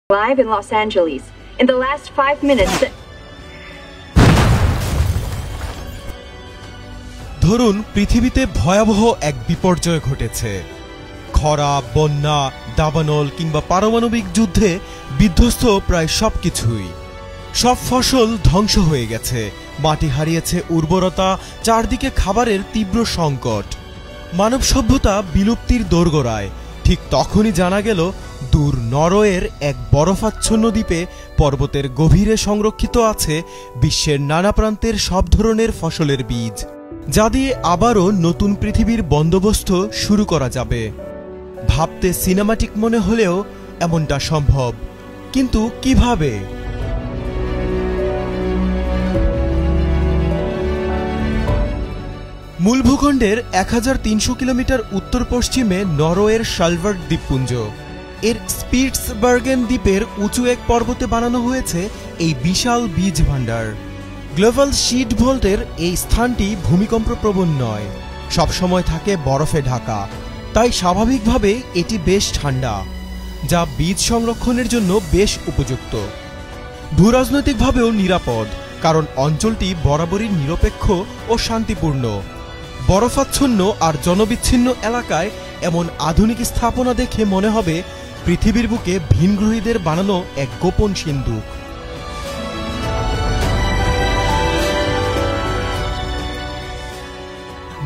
Live in Los Angeles. In the last 5 minutes. ধরুন পৃথিবীতে ভয়াবহ এক বিপর্যয় ঘটেছে। খরা, বন্যা, দাবানল কিংবা পারমাণবিক যুদ্ধে বিধ্বস্ত প্রায় সবকিছুই। সব ফসল ধ্বংস হয়ে গেছে, মাটি হারিয়েছে উর্বরতা, চারদিকে খাবারের তীব্র সংকট। মানব সভ্যতা বিলুপ্তির দোরগোড়ায়। ঠিক তখনই জানা গেল দূর নরওয়ের এক বরফাচ্ছন্ন দ্বীপে পর্বতের গভীরে সংরক্ষিত আছে বিশ্বের নানা প্রান্তের সব ধরনের ফসলের বীজ, যা দিয়ে আবারও নতুন পৃথিবীর বন্দোবস্ত শুরু করা যাবে। ভাবতে সিনেমাটিক মনে হলেও এমনটা সম্ভব, কিন্তু কিভাবে? মূল ভূখণ্ডের 1300 কিলোমিটার উত্তর পশ্চিমে নরওয়ের শালভার্ড দ্বীপপুঞ্জ। এর স্পিটসবার্গেন দ্বীপের উঁচু এক পর্বতে বানানো হয়েছে এই বিশাল বীজ ভাণ্ডার। গ্লোবাল শিট ভল্টের এই স্থানটি ভূমিকম্প প্রবণ নয়, সবসময় থাকে বরফে ঢাকা, তাই স্বাভাবিকভাবে এটি বেশ ঠান্ডা, যা বীজ সংরক্ষণের জন্য বেশ উপযুক্ত। ভূরাজনৈতিকভাবেও নিরাপদ, কারণ অঞ্চলটি বরাবরই নিরপেক্ষ ও শান্তিপূর্ণ। বরফাচ্ছন্ন আর জনবিচ্ছিন্ন এলাকায় এমন আধুনিক স্থাপনা দেখে মনে হবে পৃথিবীর বুকে ভিনগ্রহীদের বানানো এক গোপন সিন্ধুক।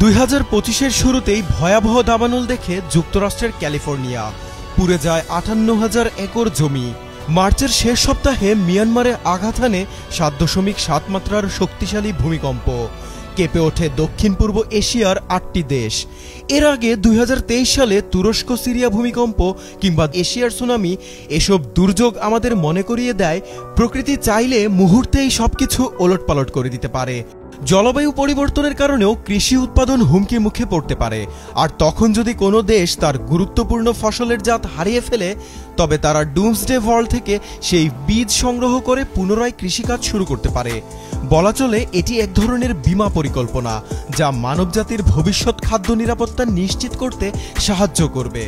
2025-এর শুরুতেই ভয়াবহ দাবানল দেখে যুক্তরাষ্ট্রের ক্যালিফোর্নিয়া পুড়ে যায় 58,000 একর জমি। মার্চের শেষ সপ্তাহে মিয়ানমারে আঘাত হানে 7.7 মাত্রার শক্তিশালী ভূমিকম্প। কেঁপে ওঠে দক্ষিণ পূর্ব এশিয়ার 8টি দেশ। এর আগে 2023 সালে তুরস্ক সিরিয়া ভূমিকম্প কিংবা এশিয়ার সুনামি, এসব দুর্যোগ আমাদের মনে করিয়ে দেয় প্রকৃতি চাইলে মুহূর্তেই সবকিছু ওলটপালট করে দিতে পারে। জলবায়ু পরিবর্তনের কারণেও কৃষি উৎপাদন হুমকির মুখে পড়তে পারে, আর তখন যদি কোনো দেশ তার গুরুত্বপূর্ণ ফসলের জাত হারিয়ে ফেলে, তবে তারা ডুমসডে ভল্ট থেকে সেই বীজ সংগ্রহ করে পুনরায় কৃষিকাজ শুরু করতে পারে। বলা চলে এটি এক ধরনের বীমা পরিকল্পনা, যা মানবজাতির ভবিষ্যৎ খাদ্য নিরাপত্তা নিশ্চিত করতে সাহায্য করবে।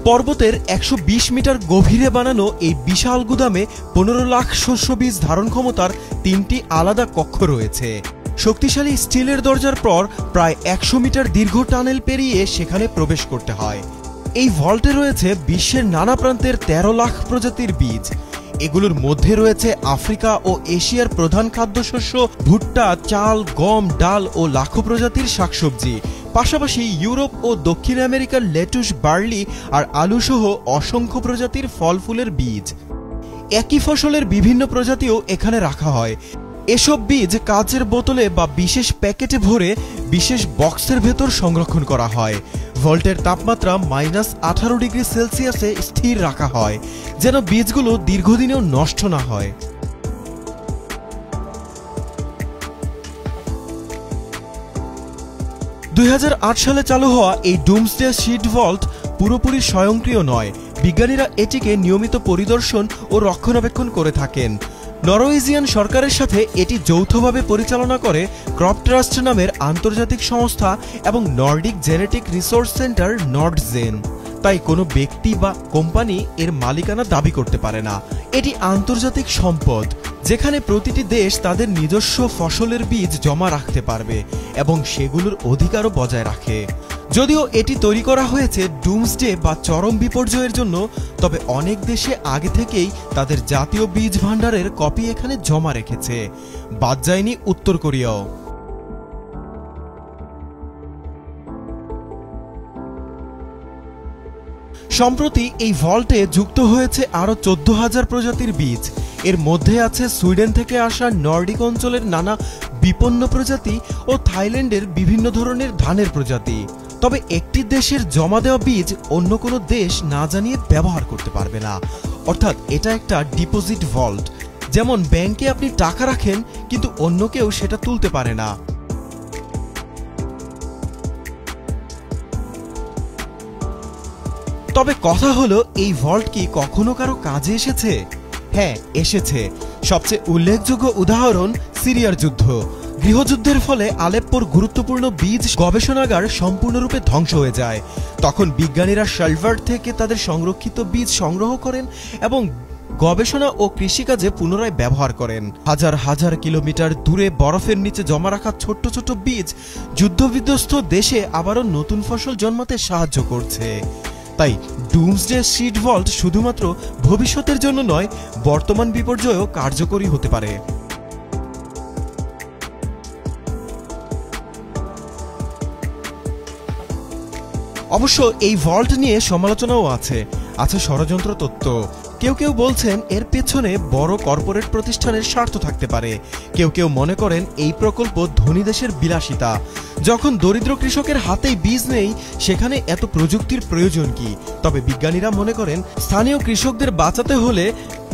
পর্বতের 120 মিটার গভীরে বানানো এই বিশাল গুদামে 15 লাখ শস্য বীজ ধারণ ক্ষমতার 3টি আলাদা কক্ষ রয়েছে। শক্তিশালী স্টিলের দরজার পর প্রায় 100 মিটার দীর্ঘ টানেল পেরিয়ে সেখানে প্রবেশ করতে হয়। এই ভল্টে রয়েছে বিশ্বের নানা প্রান্তের 13 লাখ প্রজাতির বীজ। এগুলোর মধ্যে রয়েছে আফ্রিকা ও এশিয়ার প্রধান খাদ্যশস্য ভুট্টা, চাল, গম, ডাল ও লাখো প্রজাতির শাকসবজি, পাশাপাশি ইউরোপ ও দক্ষিণ আমেরিকার লেটুস, বার্লি আর আলু সহ অসংখ্য প্রজাতির ফল ফুলের বীজ। একই ফসলের বিভিন্ন প্রজাতিও এখানে রাখা হয়। এসব বীজ কাচের বোতলে বা বিশেষ প্যাকেটে ভরে বিশেষ বক্সের ভেতর সংরক্ষণ করা হয়। ভল্টের তাপমাত্রা -18 ডিগ্রি সেলসিয়াসে স্থির রাখা হয়, যেন বীজগুলো দীর্ঘদিনেও নষ্ট না হয়। সালে চালু হওয়া এই ডুমসডে শিট ভল্ট পুরোপুরি স্বয়ংক্রিয় নয়। বিজ্ঞানীরা এটিকে নিয়মিত পরিদর্শন ও রক্ষণাবেক্ষণ করে থাকেন। নরওয়েজিয়ান সরকারের সাথে এটি যৌথভাবে পরিচালনা করে ক্রপ ট্রাস্ট নামের আন্তর্জাতিক সংস্থা এবং নর্ডিক জেনেটিক রিসোর্স সেন্টার নর্ডজেন। তাই কোনো ব্যক্তি বা কোম্পানি এর মালিকানা দাবি করতে পারে না। এটি আন্তর্জাতিক সম্পদ, যেখানে প্রতিটি দেশ তাদের নিজস্ব ফসলের বীজ জমা রাখতে পারবে এবং সেগুলোর অধিকারও বজায় রাখে। যদিও এটি তৈরি করা হয়েছে ডুমসডে বা চরম বিপর্যয়ের জন্য, তবে অনেক দেশে আগে থেকেই তাদের জাতীয় বীজ ভাণ্ডারের কপি এখানে জমা রেখেছে। বাদ যায়নি উত্তর কোরিয়াও। সম্প্রতি এই ভল্টে যুক্ত হয়েছে আরও 14,000 প্রজাতির বীজ। এর মধ্যে আছে সুইডেন থেকে আসা নর্ডিক অঞ্চলের নানা বিপন্ন প্রজাতি ও থাইল্যান্ডের বিভিন্ন ধরনের ধানের প্রজাতি। তবে একটি দেশের জমা দেওয়া বীজ অন্য কোনো দেশ না জানিয়ে ব্যবহার করতে পারবে না। অর্থাৎ এটা একটা ডিপোজিট ভল্ট, যেমন ব্যাংকে আপনি টাকা রাখেন কিন্তু অন্য কেউ সেটা তুলতে পারে না। তবে কথা হলো, এই ভল্ট কি কখনো কারো কাজে এসেছে? হ্যাঁ, এসেছে। সবচেয়ে উল্লেখযোগ্য উদাহরণ সিরিয়ার যুদ্ধ। গৃহযুদ্ধের ফলে আলেপ্পোর গুরুত্বপূর্ণ বীজ গবেষণাগার সম্পূর্ণরূপে ধ্বংস হয়ে যায়। তখন বিজ্ঞানীরা শালভার্ড থেকে তাদের সংরক্ষিত বীজ সংগ্রহ করেন এবং গবেষণা ও কৃষিকাজে পুনরায় ব্যবহার করেন। হাজার হাজার কিলোমিটার দূরে বরফের নিচে জমা রাখা ছোট্ট ছোট্ট বীজ যুদ্ধবিধ্বস্ত দেশে আবারও নতুন ফসল জন্মাতে সাহায্য করছে। তাই ডুমসডে সিড ভল্ট শুধুমাত্র ভবিষ্যতের জন্য নয়, বর্তমান বিপর্যয়েও কার্যকরী হতে পারে। অবশ্য এই ভল্ট নিয়ে সমালোচনাও আছে ষড়যন্ত্র তত্ত্ব। কেউ কেউ বলছেন এর পেছনে বড় কর্পোরেট প্রতিষ্ঠানের স্বার্থ থাকতে পারে। কেউ কেউ মনে করেন এই প্রকল্প ধনী দেশের বিলাসিতা। যখন দরিদ্র কৃষকের হাতেই বীজ নেই, সেখানে এত প্রযুক্তির প্রয়োজন কি? তবে বিজ্ঞানীরা মনে করেন স্থানীয় কৃষকদের বাঁচাতে হলে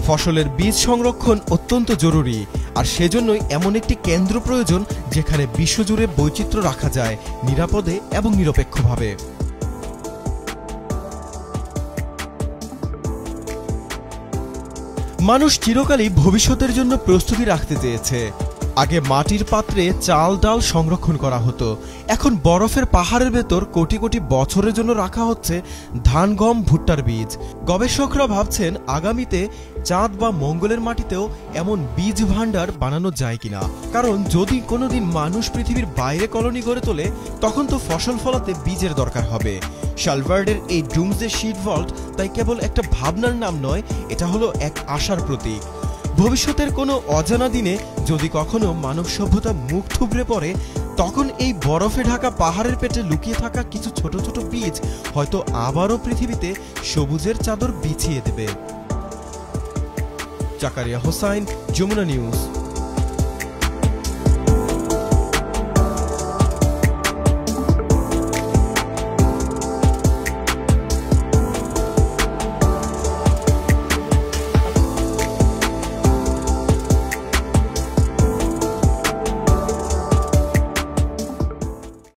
ফসলের বীজ সংরক্ষণ অত্যন্ত জরুরি। আর সেজন্যই এমন একটি কেন্দ্র প্রয়োজন যেখানে বিশ্বজুড়ে বৈচিত্র্য রাখা যায় নিরাপদে এবং নিরপেক্ষভাবে। মানুষ চিরকালই ভবিষ্যতের জন্য প্রস্তুতি রাখতে চেয়েছে। আগে মাটির পাত্রে চাল ডাল সংরক্ষণ করা হতো, এখন বরফের পাহাড়ের ভেতর কোটি কোটি বছরের জন্য রাখা হচ্ছে ধান, গম, ভুট্টার বীজ। গবেষকরা ভাবছেন আগামীতে চাঁদ বা মঙ্গলের মাটিতেও এমন বীজ ভাণ্ডার বানানো যায় কিনা। কারণ যদি কোনোদিন মানুষ পৃথিবীর বাইরে কলোনি গড়ে তোলে, তখন তো ফসল ফলাতে বীজের দরকার হবে। শালভার্ডের এই ডুমসডে সিড ভল্ট তাই কেবল একটা ভাবনার নাম নয়, এটা হলো এক আশার প্রতীক। ভবিষ্যতের কোনো অজানা দিনে যদি কখনো মানব সভ্যতা মুখ থুবড়ে পড়ে, তখন এই বরফে ঢাকা পাহাড়ের পেটে লুকিয়ে থাকা কিছু ছোট ছোট বীজ হয়তো আবারও পৃথিবীতে সবুজের চাদর বিছিয়ে দেবে। জাকারিয়া হোসাইন, যমুনা নিউজ।